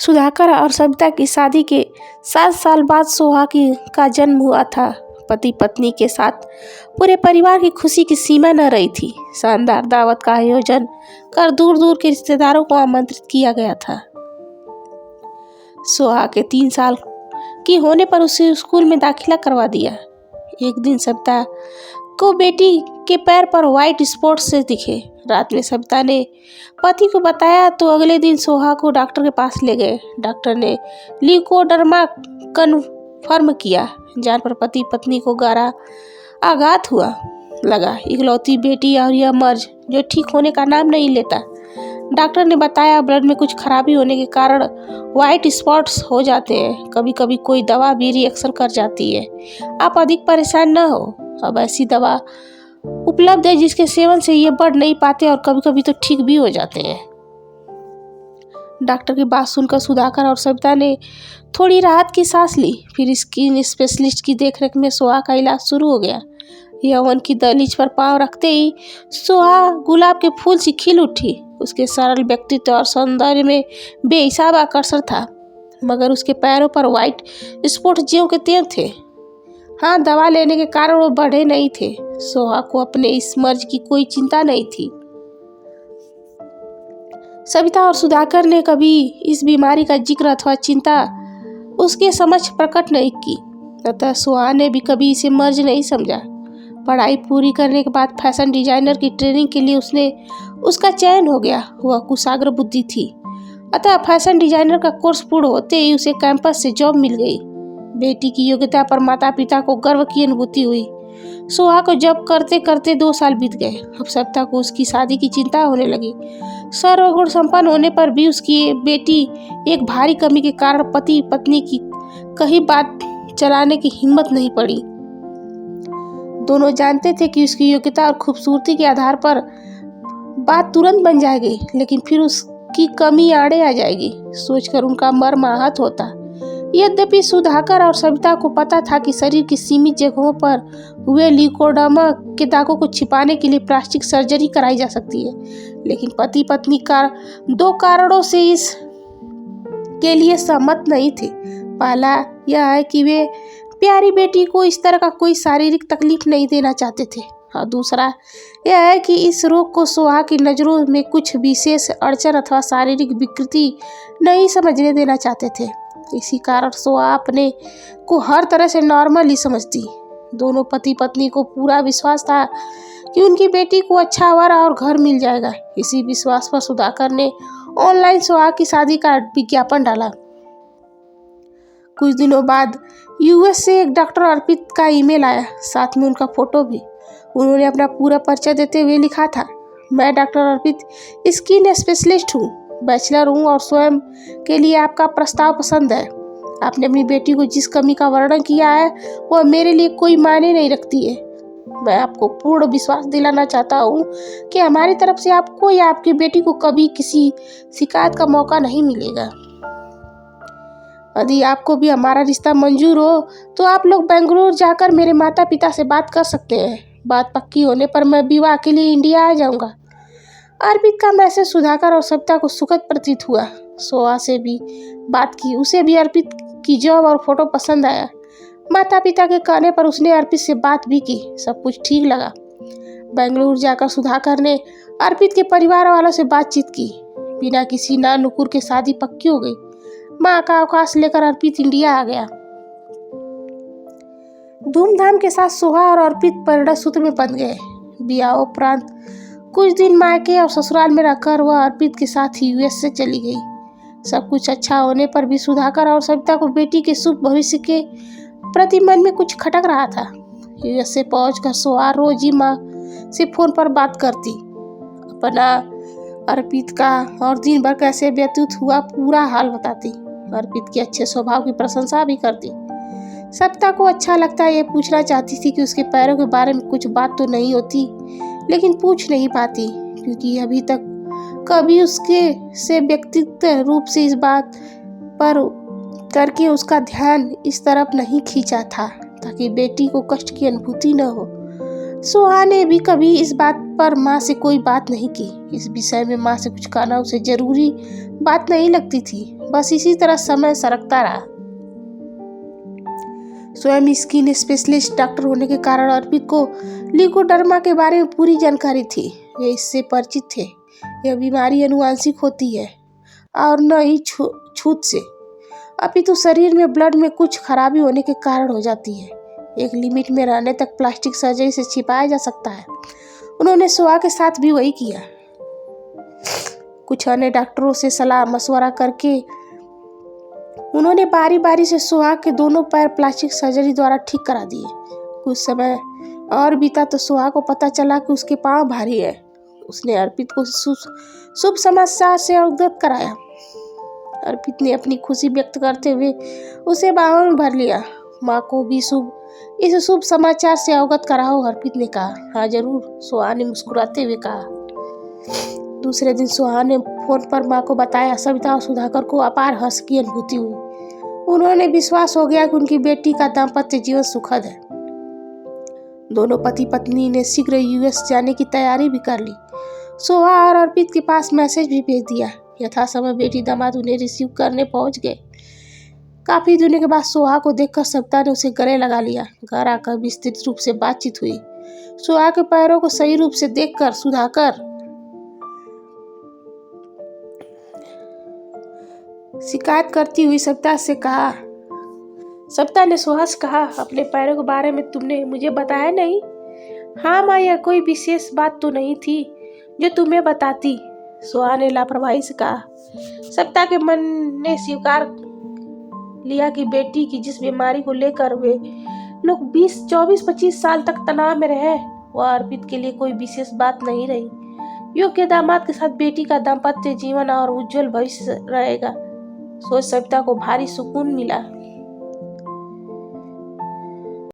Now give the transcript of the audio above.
सुधाकर और सविता की शादी के 7 साल बाद सोहा का जन्म हुआ था। पति पत्नी के साथ पूरे परिवार की खुशी की सीमा न रही थी। शानदार दावत का आयोजन कर दूर दूर के रिश्तेदारों को आमंत्रित किया गया था। सोहा के 3 साल की होने पर उसे स्कूल में दाखिला करवा दिया। एक दिन सविता को बेटी के पैर पर व्हाइट स्पॉट्स से दिखे। रात में सविता ने पति को बताया तो अगले दिन सोहा को डॉक्टर के पास ले गए। डॉक्टर ने ल्यूकोडर्मा कन्फर्म किया, जान पर पति पत्नी को गहरा आघात हुआ लगा। इकलौती बेटी और यह मर्ज जो ठीक होने का नाम नहीं लेता। डॉक्टर ने बताया ब्लड में कुछ खराबी होने के कारण व्हाइट स्पॉट्स हो जाते हैं। कभी कभी कोई दवा भी रिएक्शन कर जाती है। आप अधिक परेशान न हो। अब ऐसी दवा उपलब्ध है जिसके सेवन से ये बढ़ नहीं पाते और कभी कभी तो ठीक भी हो जाते हैं। डॉक्टर की बात सुनकर सुधाकर और सविता ने थोड़ी राहत की सांस ली। फिर स्किन स्पेशलिस्ट की देखरेख में सोहा का इलाज शुरू हो गया। यौवन की दहलीज पर पांव रखते ही सोहा गुलाब के फूल सी खिल उठी। उसके सरल व्यक्तित्व और सौंदर्य में बेहिसाब आकर्षण था, मगर उसके पैरों पर व्हाइट स्पॉट ज्यों के त्यों थे। हाँ, दवा लेने के कारण वो बढ़े नहीं थे। सोहा को अपने इस मर्ज की कोई चिंता नहीं थी। सविता और सुधाकर ने कभी इस बीमारी का जिक्र अथवा चिंता उसके समक्ष प्रकट नहीं की, अतः सोहा ने भी कभी इसे मर्ज नहीं समझा। पढ़ाई पूरी करने के बाद फैशन डिजाइनर की ट्रेनिंग के लिए उसका चयन हो गया। वह कुशाग्र बुद्धि थी, अतः फैशन डिजाइनर का कोर्स पूर्ण होते ही उसे कैंपस से जॉब मिल गई। बेटी की योग्यता पर माता पिता को गर्व की अनुभूति हुई। सोहा को जॉब करते करते 2 साल बीत गए। अब सविता को उसकी शादी की चिंता होने लगी। सर्वगुण संपन्न होने पर भी उसकी बेटी एक भारी कमी के कारण पति पत्नी की कहीं बात चलाने की हिम्मत नहीं पड़ी। दोनों जानते थे कि उसकी योग्यता और खूबसूरती के आधार पर बात तुरंत बन जाएगी, लेकिन फिर उसकी कमी आड़े आ जाएगी। सोचकर उनका मर्म आहत होता। यद्यपि सुधाकर और सविता को पता था कि शरीर की सीमित जगहों पर हुए ल्यूकोडर्मा के दागों को छिपाने के लिए प्लास्टिक सर्जरी कराई जा सकती है, लेकिन पति पत्नी का 2 कारणों से इस के लिए सहमत नहीं थे। पहला यह है कि वे प्यारी बेटी को इस तरह का कोई शारीरिक तकलीफ नहीं देना चाहते थे, और दूसरा यह है कि इस रोग को सोहा की नज़रों में कुछ विशेष अड़चन अथवा शारीरिक विकृति नहीं समझने देना चाहते थे। इसी कारण सोहा अपने को हर तरह से नॉर्मल ही समझती। दोनों पति पत्नी को पूरा विश्वास था कि उनकी बेटी को अच्छा वर और घर मिल जाएगा। इसी विश्वास पर सुधाकर ने ऑनलाइन सोहा की शादी का विज्ञापन डाला। कुछ दिनों बाद यूएस से एक डॉक्टर अर्पित का ईमेल आया, साथ में उनका फोटो भी। उन्होंने अपना पूरा परिचय देते हुए लिखा था, मैं डॉक्टर अर्पित स्किन स्पेशलिस्ट हूँ, बैचलर हूँ और स्वयं के लिए आपका प्रस्ताव पसंद है। आपने अपनी बेटी को जिस कमी का वर्णन किया है वह मेरे लिए कोई मायने नहीं रखती है। मैं आपको पूर्ण विश्वास दिलाना चाहता हूँ कि हमारी तरफ से आपको या आपकी बेटी को कभी किसी शिकायत का मौका नहीं मिलेगा। यदि आपको भी हमारा रिश्ता मंजूर हो तो आप लोग बेंगलुरु जाकर मेरे माता पिता से बात कर सकते हैं। बात पक्की होने पर मैं विवाह के लिए इंडिया आ जाऊंगा। अर्पित का मैसेज सुधाकर और सविता को सुखद प्रतीत हुआ। सोहा से भी बात की, उसे भी अर्पित की जॉब और फोटो पसंद आया। माता पिता के कहने पर उसने अर्पित से बात भी की। सब कुछ ठीक लगा। बेंगलुरु जाकर सुधाकर ने अर्पित के परिवार वालों से बातचीत की। बिना किसी ना नुकुर के शादी पक्की हो गई। माँ का अवकाश लेकर अर्पित इंडिया आ गया। धूमधाम के साथ सोहा और अर्पित परिणय सूत्र में बंध गए। ब्याह उपरांत कुछ दिन मायके और ससुराल में रहकर वह अर्पित के साथ ही यूएस से चली गई। सब कुछ अच्छा होने पर भी सुधाकर और सविता को बेटी के शुभ भविष्य के प्रति मन में कुछ खटक रहा था। यूएस से पहुंचकर सोहा रोज ही माँ से फोन पर बात करती, अपना अर्पित का और दिन भर कैसे व्यतीत हुआ पूरा हाल बताती। अर्पित के अच्छे स्वभाव की प्रशंसा भी करती। सविता को अच्छा लगता ये पूछना चाहती थी कि उसके पैरों के बारे में कुछ बात तो नहीं होती, लेकिन पूछ नहीं पाती क्योंकि अभी तक कभी उसके से व्यक्तिगत रूप से इस बात पर करके उसका ध्यान इस तरफ नहीं खींचा था ताकि बेटी को कष्ट की अनुभूति न हो। सुहा ने भी कभी इस बात पर माँ से कोई बात नहीं की। इस विषय में माँ से कुछ कहना उसे जरूरी बात नहीं लगती थी। बस इसी तरह समय सरकता रहा। स्वयं स्किन स्पेशलिस्ट डॉक्टर होने के कारण अर्पित को लिकोडर्मा के बारे में पूरी जानकारी थी। वे इससे परिचित थे। यह बीमारी आनुवंशिक होती है और न ही छूत से, अपितु शरीर में ब्लड में कुछ खराबी होने के कारण हो जाती है। एक लिमिट में रहने तक प्लास्टिक सर्जरी से छिपाया जा सकता है। उन्होंने सुहा के साथ भी वही किया। कुछ अन्य डॉक्टरों से सलाह मशवरा करके उन्होंने बारी बारी से सुहा के दोनों पैर प्लास्टिक सर्जरी द्वारा ठीक करा दिए। कुछ समय और बीता तो सुहा को पता चला कि उसके पांव भारी है। उसने अर्पित को शुभ समाचार से अवगत कराया। अर्पित ने अपनी खुशी व्यक्त करते हुए उसे बाहों में भर लिया। माँ को भी इस शुभ समाचार से अवगत कराओ, अर्पित ने कहा। हाँ जरूर, सुहा ने मुस्कुराते हुए कहा। दूसरे दिन सुहा ने फोन पर माँ को बताया। सविता और सुधाकर को अपार हर्ष की अनुभूति हुई। उन्होंने विश्वास हो गया कि उनकी बेटी का दाम्पत्य जीवन सुखद है। दोनों पति पत्नी ने शीघ्र यूएस जाने की तैयारी भी कर ली। सुहा और अर्पित के पास मैसेज भी भेज दिया। यथा समय बेटी दामाद उन्हें रिसीव करने पहुंच गए। काफी दिनों के बाद सुहा को देखकर सविता ने उसे गले लगा लिया। घर आकर विस्तृत रूप से बातचीत हुई। सुहा के पैरों को सही रूप से देखकर सुधाकर शिकायत करती हुई सविता से कहा। सविता ने सुहा से कहा, अपने पैरों के बारे में तुमने मुझे बताया नहीं? हाँ माँ, यह कोई विशेष बात तो नहीं थी जो तुम्हें बताती, सुहा ने लापरवाही से कहा। सविता के मन ने स्वीकार लिया कि बेटी की जिस बीमारी को लेकर वे लोग 24-25 साल तक तनाव में रहे, वह अर्पित के लिए कोई विशेष बात नहीं रही। योग्य दामाद के साथ बेटी का दाम्पत्य जीवन और उज्जवल भविष्य रहेगा। सोच सविता को भारी सुकून मिला।